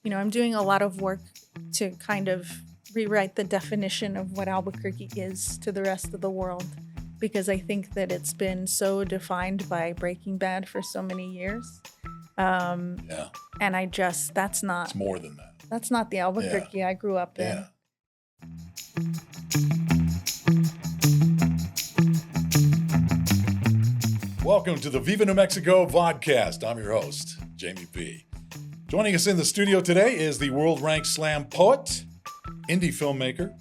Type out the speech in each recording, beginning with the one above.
I'm doing a lot of work to kind of rewrite the definition of what Albuquerque is to the rest of the world because I think that it's been so defined by Breaking Bad for so many years. Um, Yeah, and I just it's more than that. that's not the Yeah, Albuquerque I grew up yeah. in. Welcome to the Viva New Mexico vodcast. I'm your host, Jamie P. Joining us in the studio today is the world-ranked slam poet, indie filmmaker,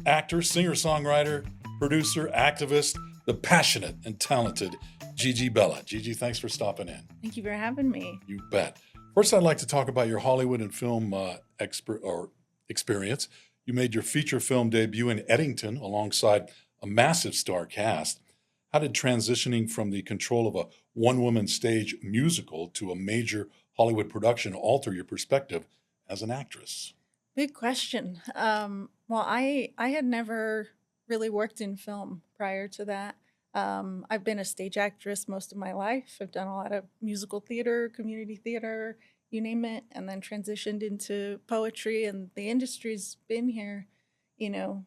actor, singer-songwriter, producer, activist, the passionate and talented Gigi Bella. Gigi, thanks for stopping in. Thank you for having me. You bet. First, I'd like to talk about your Hollywood and film experience. You made your feature film debut in Eddington alongside a massive star cast. How did transitioning from the control of a one-woman stage musical to a major Hollywood production alter your perspective as an actress? Big question. Well, I had never really worked in film prior to that. I've been a stage actress most of my life. I've done a lot of musical theater, community theater, you name it, and then transitioned into poetry. And the industry's been here,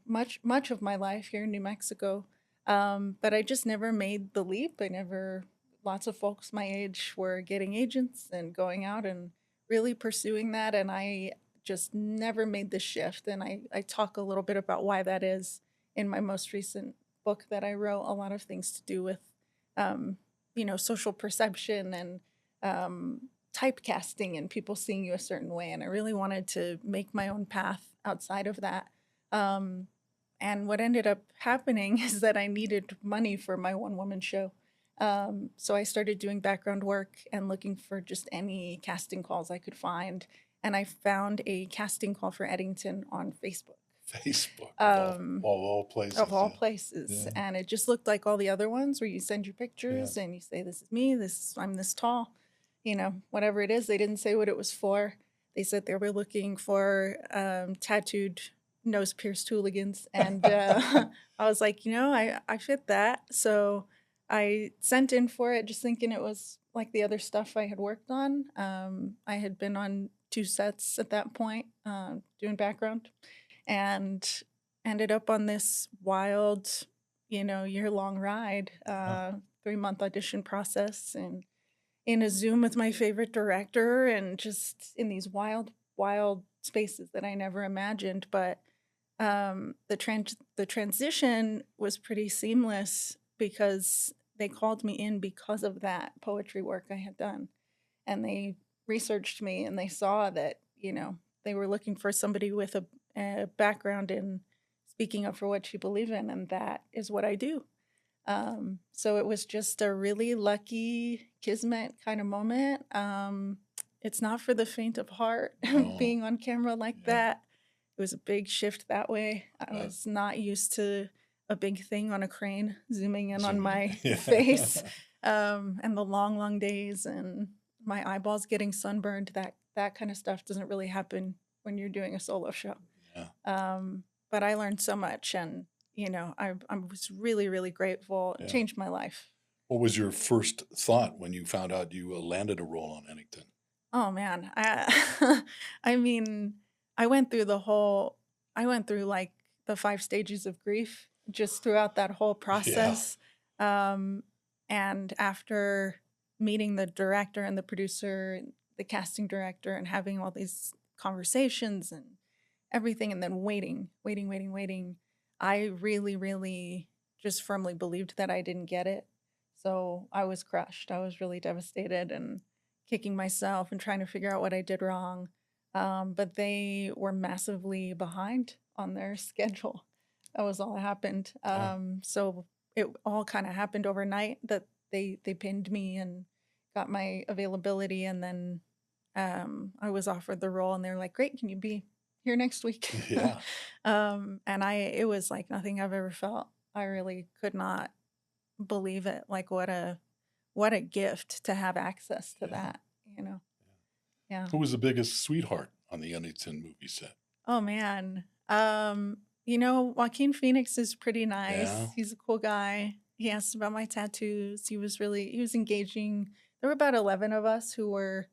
much of my life here in New Mexico. But I just never made the leap. Lots of folks my age were getting agents and going out and really pursuing that. And I just never made the shift. And I talk a little bit about why that is in my most recent book that I wrote. A lot of things to do with, social perception and typecasting and people seeing you a certain way. And I really wanted to make my own path outside of that. Um, and what ended up happening is that I needed money for my one woman show. So I started doing background work and looking for just any casting calls I could find. And I found a casting call for Eddington on Facebook. Facebook, Um, all places. of all Yeah. places. Yeah. And it just looked like all the other ones where you send your Yeah. pictures and you say, this is me, I'm this tall, whatever it is. They didn't say what it was for. They said they were looking for tattooed nose pierced hooligans. And I was like, I fit that. So I sent in for it just thinking it was like the other stuff I had worked on. I had been on 2 sets at that point doing background and ended up on this wild, year-long ride, 3-month audition process and in a Zoom with my favorite director and just in these wild, wild spaces that I never imagined. But the transition was pretty seamless because they called me in because of that poetry work I had done. And they researched me and they saw that, they were looking for somebody with a background in speaking up for what you believe in. And that is what I do. So it was just a really lucky kismet kind of moment. It's not for the faint of heart No. being on camera like Yeah. that. It was a big shift that way. I Yeah. was not used to a big thing on a crane zooming in on Zooming. my Yeah. face, and the long, long days and my eyeballs getting sunburned. That kind of stuff doesn't really happen when you're doing a solo show. Yeah. But I learned so much, and I was really, really grateful. It Yeah. changed my life. What was your first thought when you found out you landed a role on Eddington? Oh man, I mean, I went through like the 5 stages of grief just throughout that whole Yeah. process. And after meeting the director and the producer, and the casting director, and having all these conversations and everything, and then waiting, I really, really just firmly believed that I didn't get it. So I was crushed. I was really devastated and kicking myself and trying to figure out what I did wrong. But they were massively behind on their schedule. That was all that happened. So it all kind of happened overnight that they pinned me and got my availability, and then I was offered the role, and they were like, "Great, can you be here next week?" Yeah. And it was like nothing I've ever felt. I really could not believe it. Like what a gift to have access to Yeah. that, you know. Yeah. Who was the biggest sweetheart on the Eddington movie set? Oh man. Joaquin Phoenix is pretty nice. Yeah. He's a cool guy. He asked about my tattoos. He was engaging. There were about 11 of us who were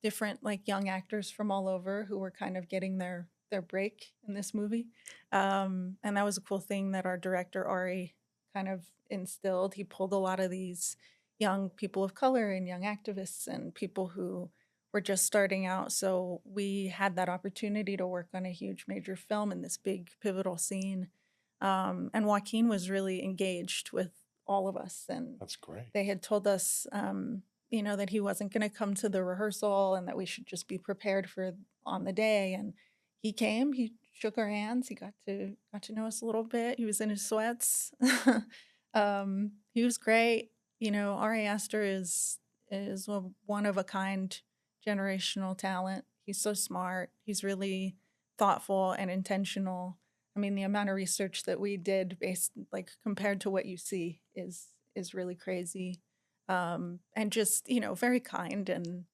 different like young actors from all over who were kind of getting their break in this movie. And that was a cool thing that our director Ari kind of instilled. He pulled a lot of these young people of color and young activists and people who were just starting out. So we had that opportunity to work on a huge major film in this big pivotal scene. And Joaquin was really engaged with all of us. And That's great. they had told us, that he wasn't going to come to the rehearsal and that we should just be prepared for on the day. And he came, he shook our hands, he got to know us a little bit. He was in his sweats. He was great. Ari Aster is a one of a kind generational talent. He's so smart. He's really thoughtful and intentional. I mean, the amount of research that we did based like compared to what you see is really crazy. And just, very kind, and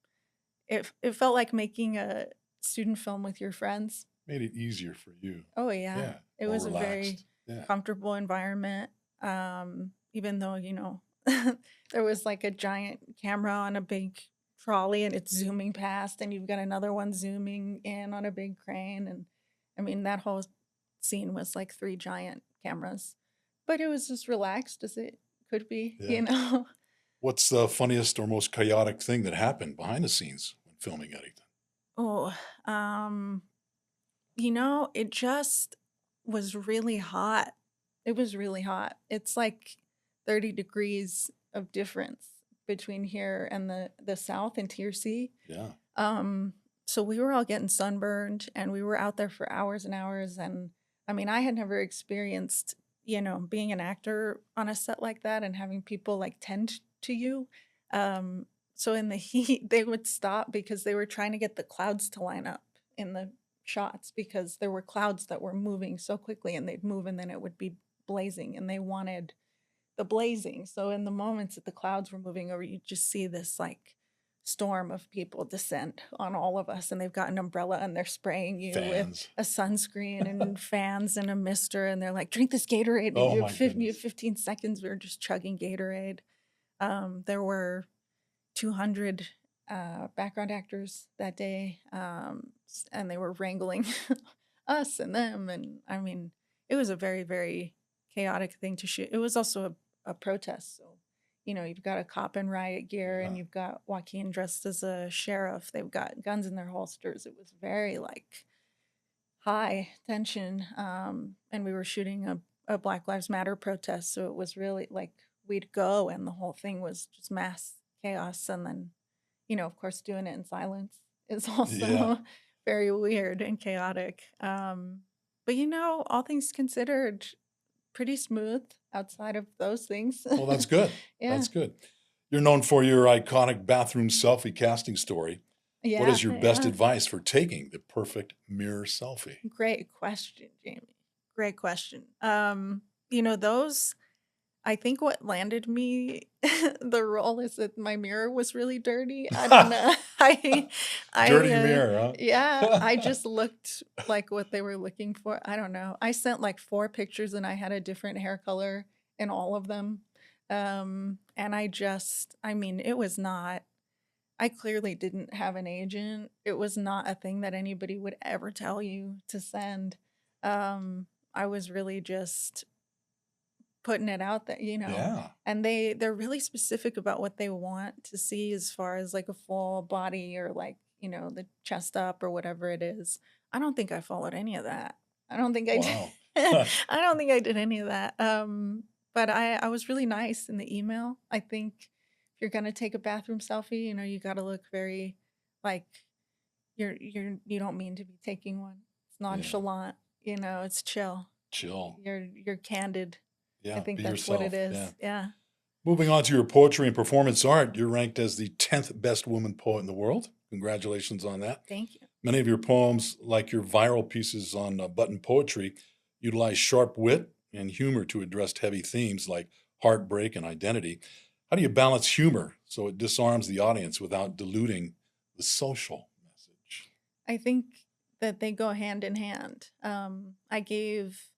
it felt like making a student film with your friends. Made it easier for you. Oh yeah. Yeah. It More was a very relaxed. Yeah. comfortable environment. Even though, there was like a giant camera on a big trolley and it's zooming past and you've got another one zooming in on a big crane. And I mean, that whole scene was like three giant cameras, but it was as relaxed as it could be, Yeah. What's the funniest or most chaotic thing that happened behind the scenes when filming anything? Oh, it just was really hot. It was really hot. It's like 30 degrees of difference between here and the south in Tier C. Yeah. So we were all getting sunburned and we were out there for hours and hours. And I mean, I had never experienced, being an actor on a set like that and having people like tend to you. So in the heat, they would stop because they were trying to get the clouds to line up in the shots because there were clouds that were moving so quickly and they'd move and then it would be blazing and they wanted the blazing. So in the moments that the clouds were moving over, you just see this like storm of people descend on all of us, and they've got an umbrella and they're spraying you Fans. with a sunscreen and fans and a mister, and they're like, drink this Gatorade. And Oh you my have goodness. 15 seconds. We were just chugging Gatorade. There were 200 background actors that day, and they were wrangling us and them. And I mean, it was a very, very chaotic thing to shoot. It was also a protest. So, you've got a cop in riot gear and Yeah. you've got Joaquin dressed as a sheriff. They've got guns in their holsters. It was very like high tension. And we were shooting a Black Lives Matter protest. So it was really like we'd go and the whole thing was just mass chaos. And then, of course, doing it in silence is also Yeah. very weird and chaotic. But all things considered, pretty smooth outside of those things. Well, that's good. Yeah. That's good. You're known for your iconic bathroom selfie casting story. Yeah. What is your best yeah. advice for taking the perfect mirror selfie? Great question, Jamie. Great question. Those, I think what landed me the role is that my mirror was really dirty. I don't know. Dirty mirror, huh? Yeah, I just looked like what they were looking for. I don't know. I sent like 4 pictures and I had a different hair color in all of them. And it was not, I clearly didn't have an agent. It was not a thing that anybody would ever tell you to send. I was really just putting it out there, Yeah. and they're really specific about what they want to see as far as like a full body or like, the chest up or whatever it is. I don't think I followed any of that. I don't think I Wow. did. I don't think I did any of that. But I was really nice in the email. I think if you're gonna take a bathroom selfie, you got to look very like you don't mean to be taking one. It's nonchalant, it's chill. Chill. You're candid. Yeah. I think Be that's yourself. what it is. Yeah. Yeah. Moving on to your poetry and performance art, you're ranked as the 10th best woman poet in the world. Congratulations on that. Thank you. Many of your poems, like your viral pieces on Button Poetry, utilize sharp wit and humor to address heavy themes like heartbreak and identity. How do you balance humor so it disarms the audience without diluting the social message? I think that they go hand in hand. I gave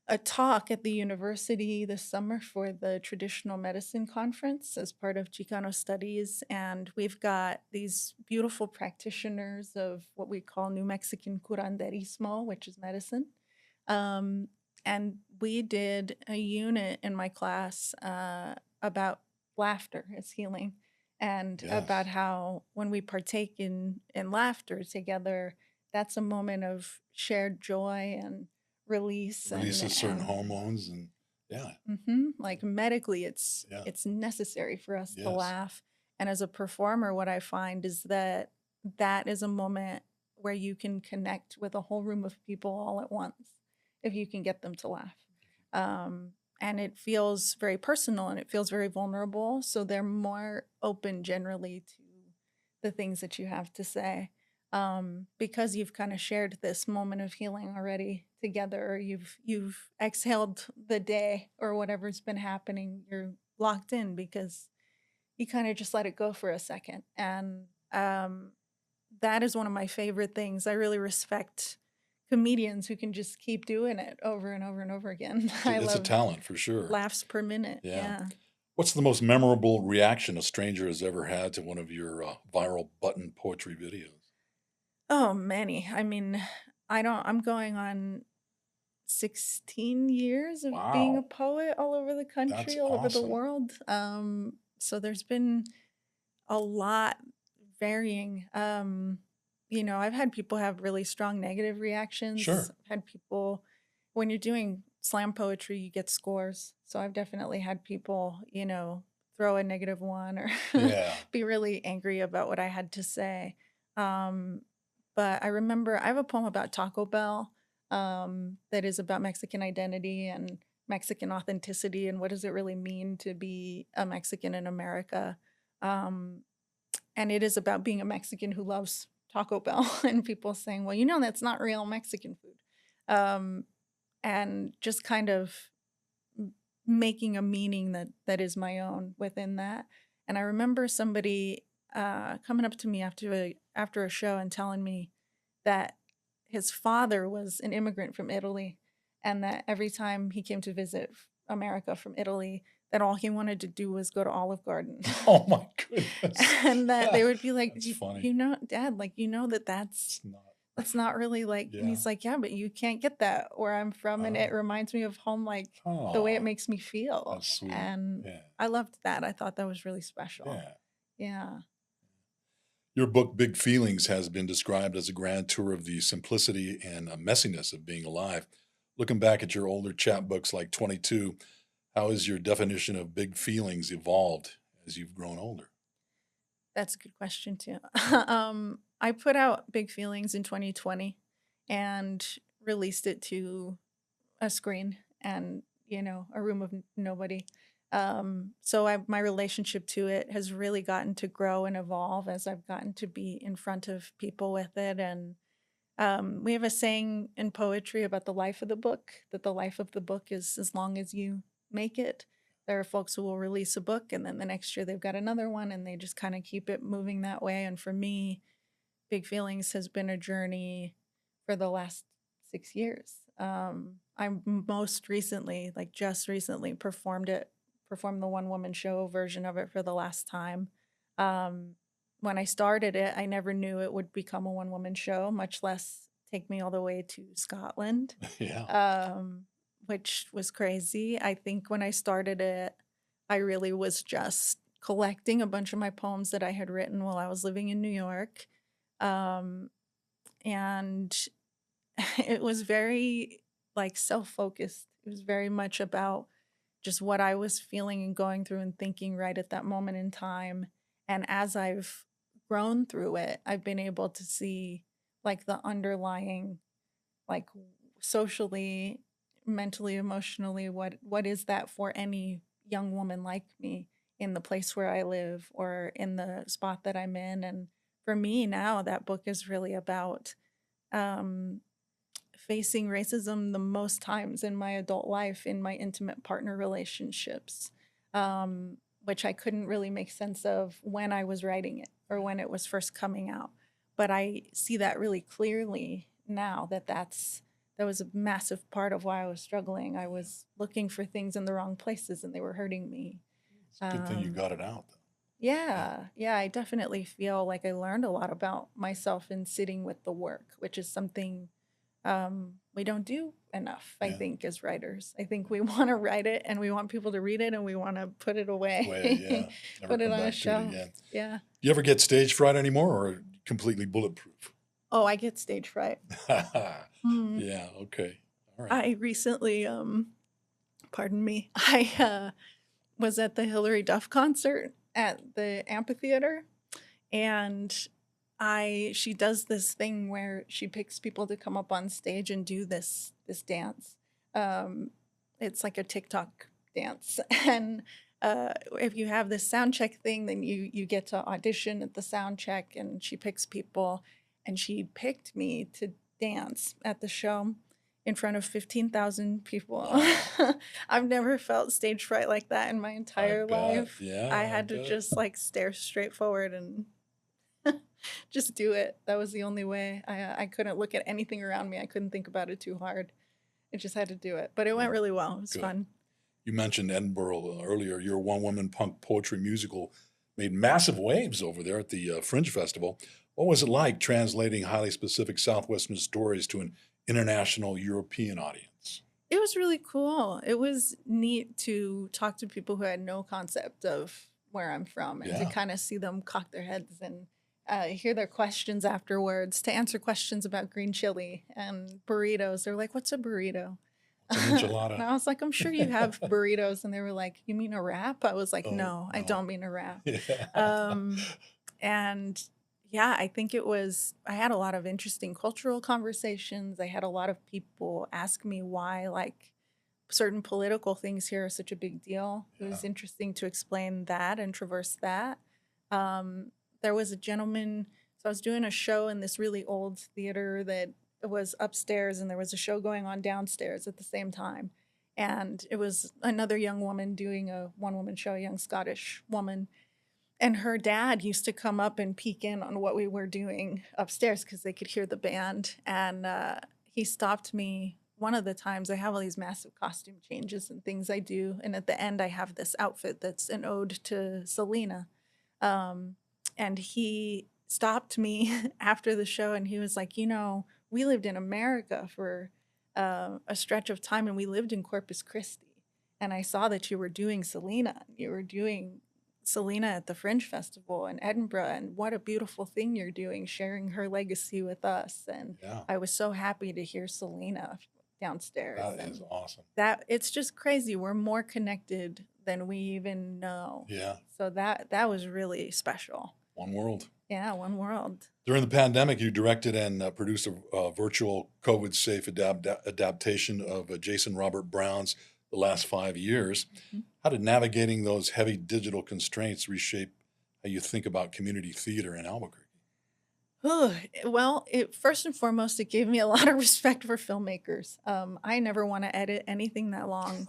a talk at the university this summer for the traditional medicine conference as part of Chicano studies. And we've got these beautiful practitioners of what we call New Mexican curanderismo, which is medicine. Um, and we did a unit in my class about laughter as healing and about Yes. how when we partake in laughter together, that's a moment of shared joy and release Releases certain and hormones and yeah, like medically yeah, it's necessary for us to yes. laugh. And as a performer, what I find is that that is a moment where you can connect with a whole room of people all at once if you can get them to laugh. um, and it feels very personal and it feels very vulnerable, so they're more open generally to the things that you have to say, because you've kind of shared this moment of healing already together, or you've exhaled the day or whatever's been happening. You're locked in because you kind of just let it go for a second. And that is one of my favorite things. I really respect comedians who can just keep doing it over and over and over again. I It's a love talent for sure. laughs per minute. Yeah. Yeah. What's the most memorable reaction a stranger has ever had to one of your viral button poetry videos? Oh, many. I mean, I'm going on 16 years of being a Wow, poet all over the that's country, all over the awesome. world. So there's been a lot varying. I've had people have really strong negative reactions. Sure. I've had people, when you're doing slam poetry, you get scores. So I've definitely had people, throw a negative one or Yeah. be really angry about what I had to say. Um, but I remember I have a poem about Taco Bell that is about Mexican identity and Mexican authenticity and what does it really mean to be a Mexican in America. Um, and it is about being a Mexican who loves Taco Bell and people saying, well, that's not real Mexican food. Um, and just kind of making a meaning that is my own within that. And I remember somebody coming up to me after a show and telling me that his father was an immigrant from Italy, and that every time he came to visit America from Italy, that all he wanted to do was go to Olive Garden. Oh my goodness. And that they would be like, That's funny. Dad, like, that's It's not. that's not really like, and Yeah. he's like, yeah, but you can't get that where I'm from. And it Oh, reminds me of home, like the way it oh, makes me feel. that's sweet. And Yeah. I loved that. I thought that was really special. Yeah. Yeah. Your book, Big Feelings, has been described as a grand tour of the simplicity and messiness of being alive. Looking back at your older chapbooks like 22, how has your definition of big feelings evolved as you've grown older? That's a good question too. I put out Big Feelings in 2020 and released it to a screen and, a room of nobody. So my relationship to it has really gotten to grow and evolve as I've gotten to be in front of people with it. And we have a saying in poetry about the life of the book, that the life of the book is as long as you make it. There are folks who will release a book and then the next year they've got another one and they just kind of keep it moving that way. And for me, Big Feelings has been a journey for the last 6 years. I most recently, like just recently, performed the one woman show version of it for the last time. Um, when I started it, I never knew it would become a one woman show, much less take me all the way to Scotland, Yeah. um, which was crazy. I think when I started it, I really was just collecting a bunch of my poems that I had written while I was living in New York. Um, and it was very like self-focused. It was very much about just what I was feeling and going through and thinking right at that moment in time. And as I've grown through it, I've been able to see like the underlying, like socially, mentally, emotionally, what is that for any young woman like me in the place where I live or in the spot that I'm in. And for me now, that book is really about um, facing racism the most times in my adult life in my intimate partner relationships, which I couldn't really make sense of when I was writing it or when it was first coming out. But I see that really clearly now that that was a massive part of why I was struggling. I was looking for things in the wrong places and they were hurting me. It's a good thing you Um, got it out. Yeah. yeah, I definitely feel like I learned a lot about myself in sitting with the work, which is something we don't do enough, I Yeah. think, as writers. I think we want to write it and we want people to read it and we want to put it Way, away, yeah. Never put it come on a back to it shelf. again. Yeah. You ever get stage fright anymore or completely bulletproof? Oh, I get stage fright. Mm. Yeah, okay. All right. I recently, pardon me, I was at the Hillary Duff concert at the amphitheater, and she does this thing where she picks people to come up on stage and do this dance. Um, it's like a TikTok dance, and if you have this sound check thing, then you get to audition at the sound check, and she picks people, and she picked me to dance at the show in front of 15,000 people. Wow. I've never felt stage fright like that in my I entire bet. life. Yeah, I I had to bet. just like stare straight forward and just do it. That was the only way. I couldn't look at anything around me. I couldn't think about it too hard. I just had to do it. But it went Good. really well. It was Good. fun. You mentioned Edinburgh earlier. Your one-woman punk poetry musical made massive waves over there at the Fringe Festival. What was it like translating highly specific Southwestern stories to an international European audience? It was really cool. It was neat to talk to people who had no concept of where I'm from and to Yeah. kind of see them cock their heads and hear their questions afterwards, to answer questions about green chili and burritos. They're like, "What's a burrito?" It's an And enchilada. I was like, "I'm sure you have burritos." And they were like, "You mean a wrap?" I was like, Oh, "No, I no. don't mean a wrap." Yeah. Um, and yeah, I think I had a lot of interesting cultural conversations. I had a lot of people ask me why, like, certain political things here are such a big deal. It Yeah. was interesting to explain that and traverse that. Um, there was a gentleman, so I was doing a show in this really old theater that was upstairs, and there was a show going on downstairs at the same time. And it was another young woman doing a one woman show, a young Scottish woman. And her dad used to come up and peek in on what we were doing upstairs because they could hear the band. And he stopped me one of the times. I have all these massive costume changes and things I do. And at the end, I have this outfit that's an ode to Selena. Um, and he stopped me after the show and he was like, we lived in America for a stretch of time and we lived in Corpus Christi. And I saw that you were doing Selena. You were doing Selena at the Fringe Festival in Edinburgh. And what a beautiful thing you're doing, sharing her legacy with us. And Yeah. I was so happy to hear Selena downstairs. That is And awesome. that it's just crazy. We're more connected than we even know. Yeah. So that was really special. One world. Yeah, one world. During the pandemic, you directed and produced a virtual COVID-safe adaptation of Jason Robert Brown's The Last 5 Years. Mhm. How did navigating those heavy digital constraints reshape how you think about community theater in Albuquerque? Well, first and foremost, it gave me a lot of respect for filmmakers. I never want to edit anything that long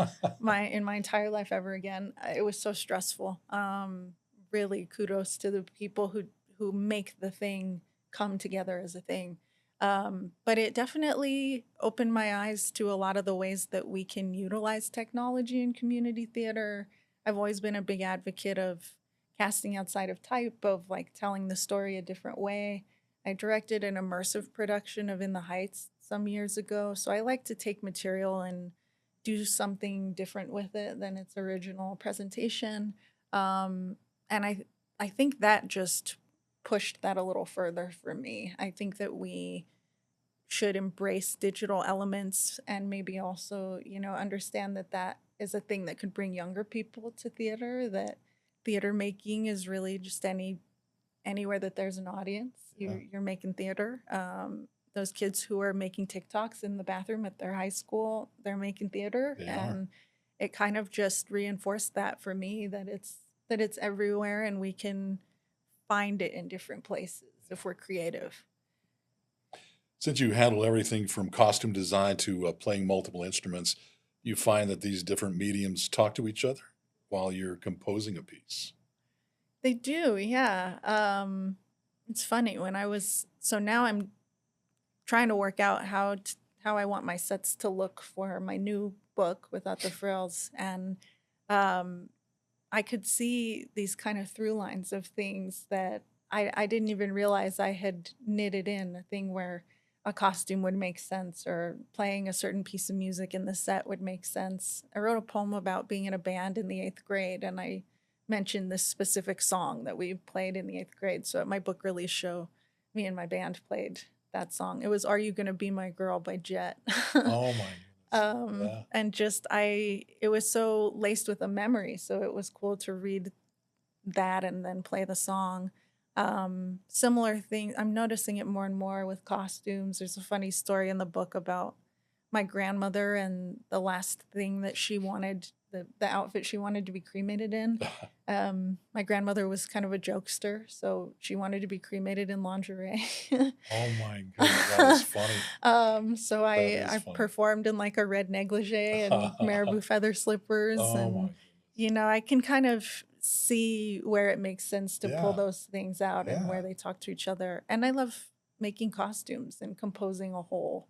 in my entire life ever again. It was so stressful. Really, kudos to the people who make the thing come together as a thing. But it definitely opened my eyes to a lot of the ways that we can utilize technology in community theater. I've always been a big advocate of casting outside of type, of like telling the story a different way. I directed an immersive production of In the Heights some years ago, so I like to take material and do something different with it than its original presentation. And I think that just pushed that a little further for me. I think that we should embrace digital elements and maybe also, understand that that is a thing that could bring younger people to theater, that theater making is really just anywhere that there's an audience, Yeah. you're making theater. Those kids who are making TikToks in the bathroom at their high school, they're making theater, They are. and it kind of just reinforced that for me, that it's everywhere and we can find it in different places if we're creative. Since you handle everything from costume design to playing multiple instruments, you find that these different mediums talk to each other while you're composing a piece. They do, yeah. It's funny when I was so now I'm trying to work out how how I want my sets to look for my new book Without the Frills, and um, I could see these kind of through lines of things that I didn't even realize I had knitted in, a thing where a costume would make sense or playing a certain piece of music in the set would make sense. I wrote a poem about being in a band in the eighth grade, and I mentioned this specific song that we played in the eighth grade. So at my book release show, me and my band played that song. It was Are You Gonna Be My Girl by Jet. Oh my goodness. Yeah. And just it was so laced with a memory, so it was cool to read that and then play the song. Similar thing, I'm noticing it more and more with costumes. There's a funny story in the book about my grandmother and the last thing that she wanted, the outfit she wanted to be cremated in. My grandmother was kind of a jokester, so she wanted to be cremated in lingerie. Oh my goodness, that is funny. So That is I funny. performed in like a red negligee and marabou feather slippers, Oh my and goodness. I can kind of see where it makes sense to pull Yeah. those things out and Yeah. where they talk to each other. And I love making costumes and composing a whole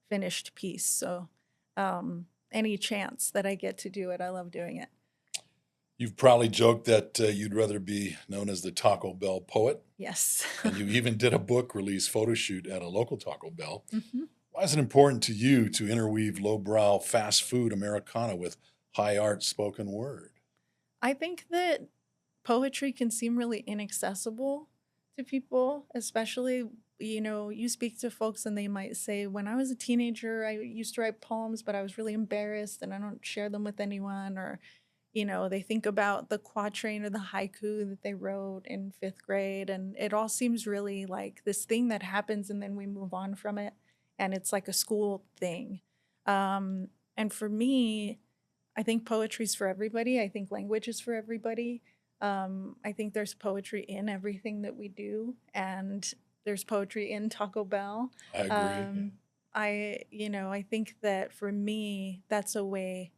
finished piece. So any chance that I get to do it, I love doing it. You've probably joked that you'd rather be known as the Taco Bell poet, Yes. and you even did a book release photo shoot at a local Taco Bell. Mhm. Why is it important to you to interweave lowbrow fast food Americana with high art spoken word? I think that poetry can seem really inaccessible to people, especially, you speak to folks and they might say, when I was a teenager, I used to write poems, but I was really embarrassed and I don't share them with anyone. Or, they think about the quatrain or the haiku that they wrote in fifth grade. And it all seems really like this thing that happens and then we move on from it. And it's like a school thing. And for me, I think poetry's for everybody. I think language is for everybody. I think there's poetry in everything that we do, and there's poetry in Taco Bell. I agree. Um, I think that for me, that's a way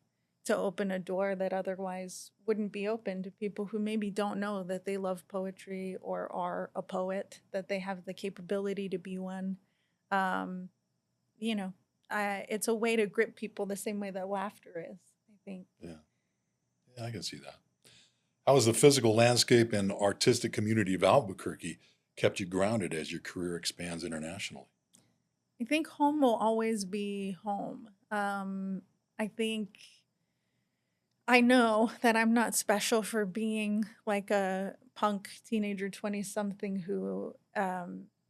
to open a door that otherwise wouldn't be open to people who maybe don't know that they love poetry or are a poet, that they have the capability to be one. Um, you know, it's a way to grip people the same way that laughter is, I think. Yeah. Yeah, I can see that. How has the physical landscape and artistic community of Albuquerque kept you grounded as your career expands internationally? I think home will always be home. I think I know that I'm not special for being like a punk teenager 20 something who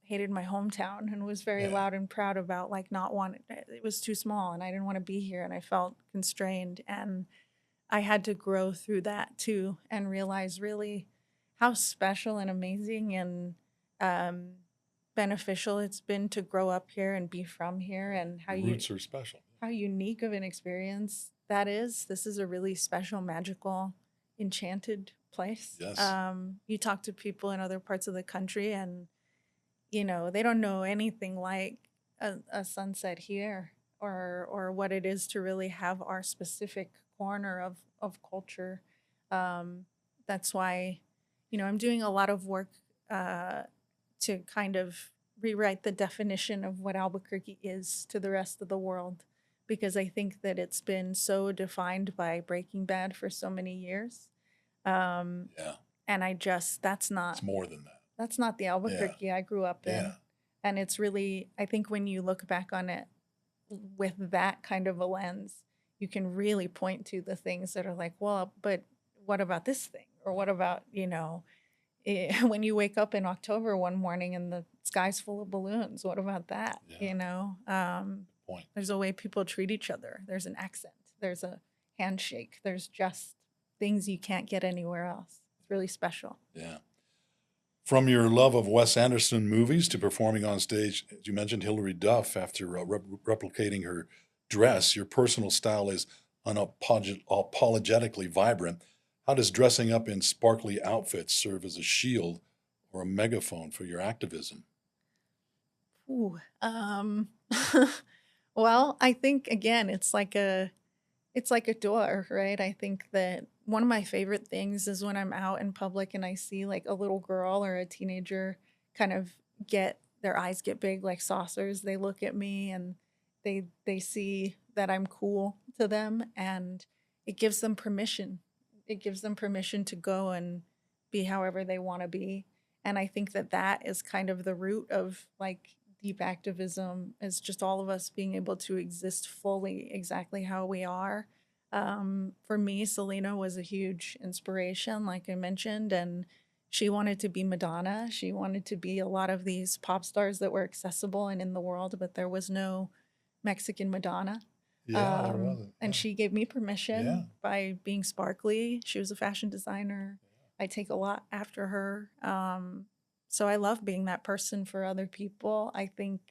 hated my hometown and was very Yeah. loud and proud about like not wanting it was too small and I didn't want to be here and I felt constrained, and I had to grow through that too and realize really how special and amazing and um, beneficial it's been to grow up here and be from here, and Your roots are special. how unique of an experience that is. This is a really special, magical, enchanted place. Yes. You talk to people in other parts of the country, and they don't know anything like a sunset here, or what it is to really have our specific corner of culture. Um, that's why, I'm doing a lot of work uh, to kind of rewrite the definition of what Albuquerque is to the rest of the world, because I think that it's been so defined by Breaking Bad for so many years. Um, Yeah. and It's more than that. that's not the Yeah. Albuquerque I grew up in. Yeah. And it's really, I think when you look back on it with that kind of a lens, you can really point to the things that are like, well, but what about this thing? Or what about, when you wake up in October one morning and the sky's full of balloons, what about that? Yeah. Point. There's a way people treat each other. There's an accent. There's a handshake. There's just things you can't get anywhere else. It's really special. Yeah. From your love of Wes Anderson movies to performing on stage, as you mentioned Hilary Duff after replicating her dress, your personal style is unapologetically vibrant. How does dressing up in sparkly outfits serve as a shield or a megaphone for your activism? Ooh, well, I think again, it's like a door, right? I think that one of my favorite things is when I'm out in public and I see like a little girl or a teenager kind of get their eyes get big like saucers. They look at me and they see that I'm cool to them, and it gives them permission. It gives them permission to go and be however they want to be. And I think that that is kind of the root of like deep activism, is just all of us being able to exist fully exactly how we are. For me, Selena was a huge inspiration, like I mentioned, and she wanted to be Madonna. She wanted to be a lot of these pop stars that were accessible and in the world, but there was no Mexican Madonna. Yeah, there wasn't. And Yeah. she gave me Yeah. permission by being sparkly. She was a fashion designer. I take a lot after her. So I love being that person for other people. I think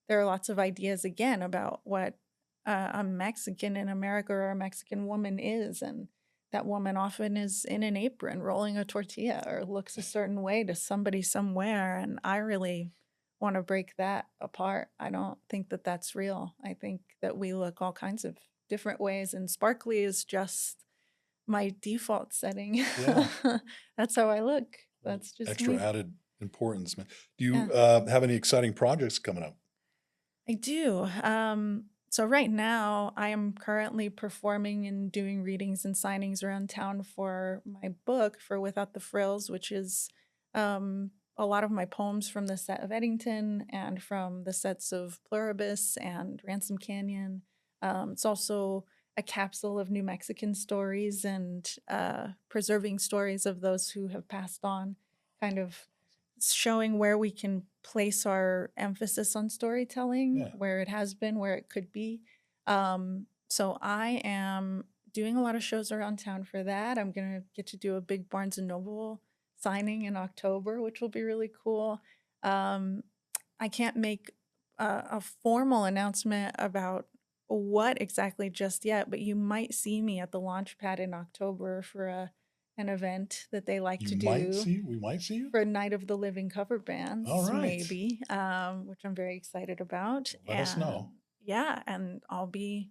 there are lots of ideas again about what a Mexican in America or a Mexican woman is. And that woman often is in an apron rolling a tortilla or looks a certain way to somebody somewhere. And I really want to break that apart. I don't think that that's real. I think that we look all kinds of different ways, and sparkly is just my default setting. Yeah. That's how I look. That's just Extra me. added importance, man. Do Yeah. you have any exciting projects coming up? I do. So right now, I am currently performing and doing readings and signings around town for my book for Without the Frills, which is a lot of my poems from the set of Eddington and from the sets of Pluribus and Ransom Canyon. It's also a capsule of New Mexican stories and preserving stories of those who have passed on, kind of showing where we can place our emphasis on storytelling, Yeah. where it has been, where it could be. So I am doing a lot of shows around town for that. I'm going to get to do a big Barnes and Noble signing in October, which will be really cool. I can't make a formal announcement about what exactly just yet, but you might see me at the launch pad in October for an event that they like to do We might see you. for Night of the Living cover bands, All right. maybe, which I'm very excited about. Let us know. Yeah, and I'll be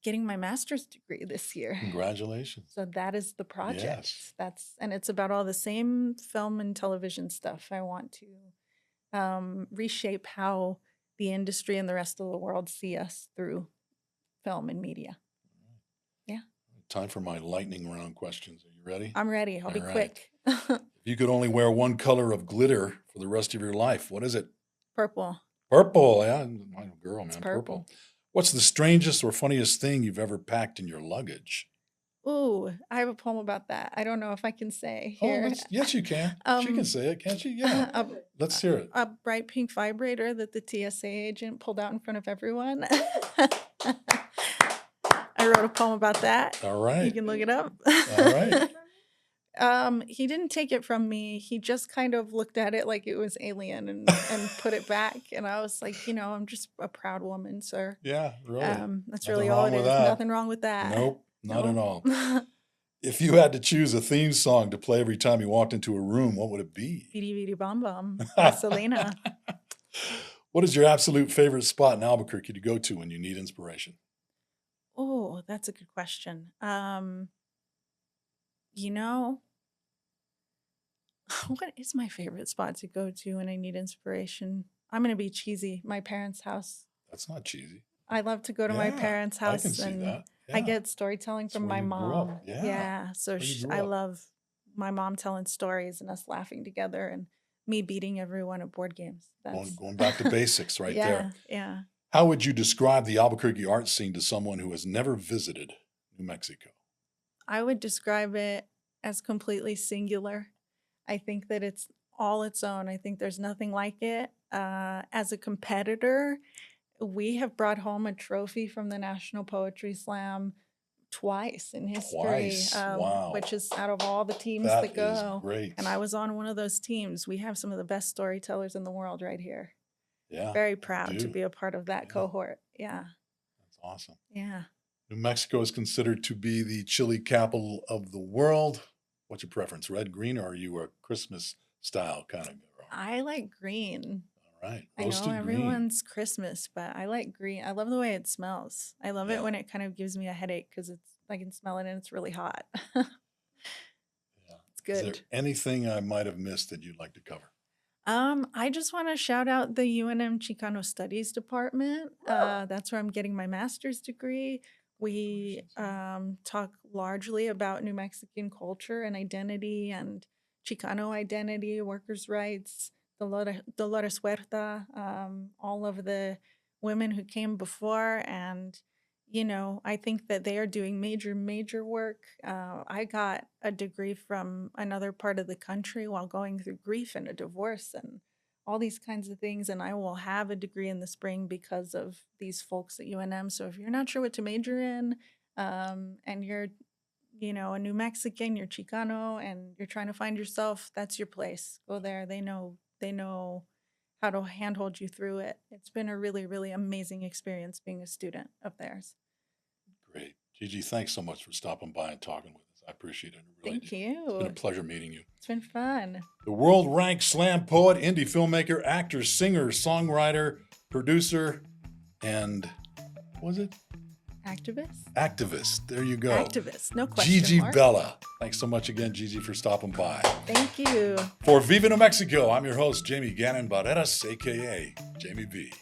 getting my master's degree this year. Congratulations. So that is the project. Yes. And it's about all the same film and television stuff. I want to reshape how the industry and the rest of the world see us through film and media. Yeah. Time for my lightning round questions. Are you ready? I'm ready. I'll be All right. quick. If you could only wear one color of glitter for the rest of your life, what is it? Purple. Purple. Yeah, my girl, man. It's Purple. What's the strangest or funniest thing you've ever packed in your luggage? Ooh, I have a poem about that. I don't know if I can say Oh, here. yes, you can. She can say it, can't she? Yeah. Let's hear it. A bright pink vibrator that the TSA agent pulled out in front of everyone. I wrote a poem about that. All right. You can look it up. All right. He didn't take it from me. He just kind of looked at it like it was alien and put it back. And I was like, I'm just a proud woman, sir. Yeah, really. That's Nothing really all wrong it with is. that. Nothing wrong with that. Nope, not at all. If you had to choose a theme song to play every time you walked into a room, what would it be? Beady Beady Bum Bum by Selena. What is your absolute favorite spot in Albuquerque to go to when you need inspiration? Oh, that's a good question. What is my favorite spot to go to when I need inspiration? I'm going to be cheesy. My parents' house. That's not cheesy. I love to go to my Yeah, parents' I house can see and that. I Yeah. get storytelling That's from where my you grew mom. up. Yeah. So Where you grew I up. love my mom telling stories and us laughing together and me beating everyone at board games. Going back to basics right there. Yeah. How would you describe the Albuquerque art scene to someone who has never visited New Mexico? I would describe it as completely singular. I think that it's all its own. I think there's nothing like it. As a competitor, we have brought home a trophy from the National Poetry Slam twice in history. Twice. Wow. Which is out of all the teams That that go. is great. And I was on one of those teams. We have some of the best storytellers in the world right here. Yeah. Very proud to do. be a part of that Yeah. cohort. Yeah. That's awesome. Yeah. New Mexico is considered to be the chili capital of the world. What's your preference, red, green, or are you a Christmas style kind of girl? I like green. All right. I Roasted know green. everyone's Christmas, but I like green. I love the way it smells. I love Yeah. it when it kind of gives me a headache because I can smell it and it's really hot. Yeah. It's good. Is there anything I might have missed that you'd like to cover? I just want to shout out the UNM Chicano Studies Department. That's where I'm getting my master's degree. We talk largely about New Mexican culture and identity and Chicano identity, workers' rights, Dolores Huerta, all of the women who came before. And, I think that they are doing major, major work. I got a degree from another part of the country while going through grief and a divorce and all these kinds of things. And I will have a degree in the spring because of these folks at UNM. So if you're not sure what to major in, and you're, a New Mexican, you're Chicano, and you're trying to find yourself, that's your place. Go there. They know how to handhold you through it. It's been a really, really amazing experience being a student of theirs. Great. Gigi, thanks so much for stopping by and talking with us. I appreciate it. I really Thank do. It's been a you. pleasure meeting you. It's been fun. The world ranked slam poet, indie filmmaker, actor, singer, songwriter, producer, and was it? Activist? Activist. There you go. Activist. No question Gigi mark. Bella. Thanks so much again, Gigi, for stopping by. Thank you. For Viva New Mexico, I'm your host, Jamie Gannon Barreras, aka Jamie B.